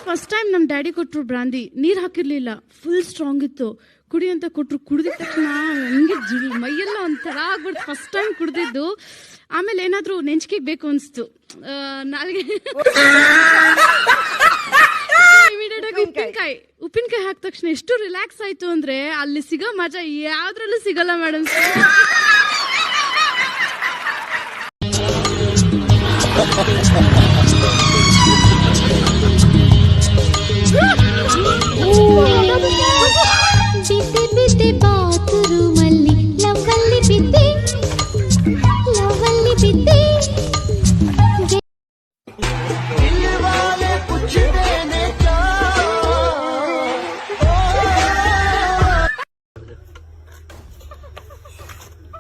First time ನಮ್ಮ daddy ಕೊಟ್ಟರು brandy, ನೀರು ಹಾಕಿರ್ಲಿಲ್ಲ, ಫುಲ್ ಸ್ಟ್ರಾಂಗ್ ಇತ್ತು. ಕುಡಿ ಅಂತ ಕೊಟ್ಟರು. ಕುಡಿದ ತಕ್ಷಣ ಹಂಗೆ ಮೈಯೆಲ್ಲ ಒಂಥರ ಆಗ್ಬಿಡ್ತು. ಫಸ್ಟ್ ಟೈಮ್ ಕುಡ್ದಿದ್ದು. ಆಮೇಲೆ ಏನಾದರೂ ನೆಂಚಿಕೆಗೆ ಬೇಕು ಅನಿಸ್ತು. ನಾಲ್ಗೆ ಇಮಿಡಿಯೇಟ್ ಆಗಿ ಉಪ್ಪಿನಕಾಯಿ ಹಾಕಿದ ತಕ್ಷಣ ಎಷ್ಟು ರಿಲ್ಯಾಕ್ಸ್ ಆಯ್ತು ಅಂದ್ರೆ ಅಲ್ಲಿ ಸಿಗೋ ಮಜಾ ಯಾವ್ದ್ರಲ್ಲೂ ಸಿಗಲ್ಲ ಮೇಡಮ್. ಬಿದ್ದೆ ಬಾತ್ರೂಮಲ್ಲಿ ಲವ್ವಲ್ಲಿ ಬಿದ್ದೆ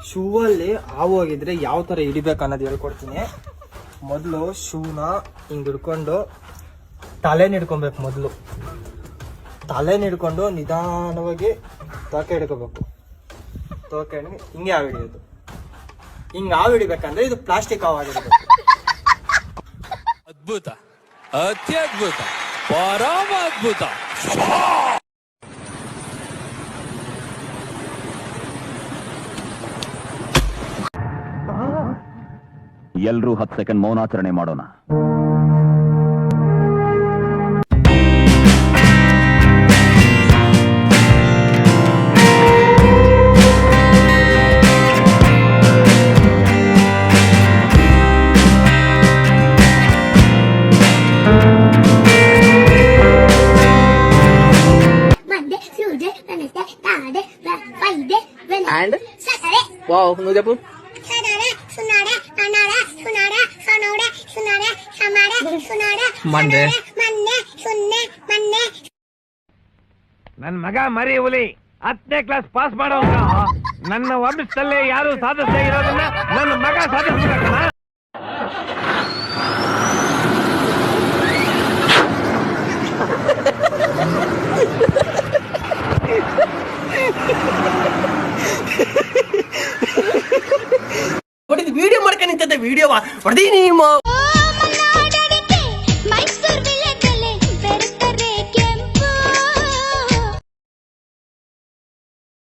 ಶೂವಲ್ಲಿ ಹಾವು ಹೋಗಿದ್ರೆ ಯಾವ ತರ ಹಿಡಿಬೇಕು ಅನ್ನೋದು ಹೇಳ್ಕೊಡ್ತೀನಿ. ಮೊದಲು ಶೂನ ಹಿಂಗ್ ಹಿಡ್ಕೊಂಡು ತಲೆನ ಹಿಡ್ಕೊಬೇಕು. ಮೊದಲು ತಲೆನ ಹಿಡ್ಕೊಂಡು ನಿಧಾನವಾಗಿ ತೋಕೆ ಹಿಡ್ಕೋಬೇಕು. ತೋಕೆ ಹಿಂಗೆ ಹಾವು ಹಿಡಿಯೋದು. ಹಿಂಗೆ ಹಾವು ಹಿಡಿಬೇಕಂದ್ರೆ ಇದು ಪ್ಲಾಸ್ಟಿಕ್ ಹಾವು ಆಗಿರ್ಬೇಕು. ಅದ್ಭುತ, ಅತ್ಯದ್ಭುತ, ಪರಮ ಅದ್ಭುತ. ಎಲ್ರೂ 10 ಸೆಕೆಂಡ್ ಮೌನಾಚರಣೆ ಮಾಡೋಣ. And wow, nu చెప్పు. ನನ್ನ ಮಗ ಮರಿ ಹುಲಿ 10ನೇ ಕ್ಲಾಸ್ ಪಾಸ್ ಮಾಡೋ ನನ್ನ ವಂಶದಲ್ಲೇ ಯಾರು ಸಾಧಿಸದೇ ಇರೋದನ್ನ ನನ್ನ ಮಗ ಸಾಧಿಸ್ಬೇಕಣ್ಣ. ವಿಡಿಯೋ ಮಾಡ್ಕೊಂಡು ನಿಂತಂತೆ ವಿಡಿಯೋ ಹೊಡೆದಿ ನಿಮ್ಮ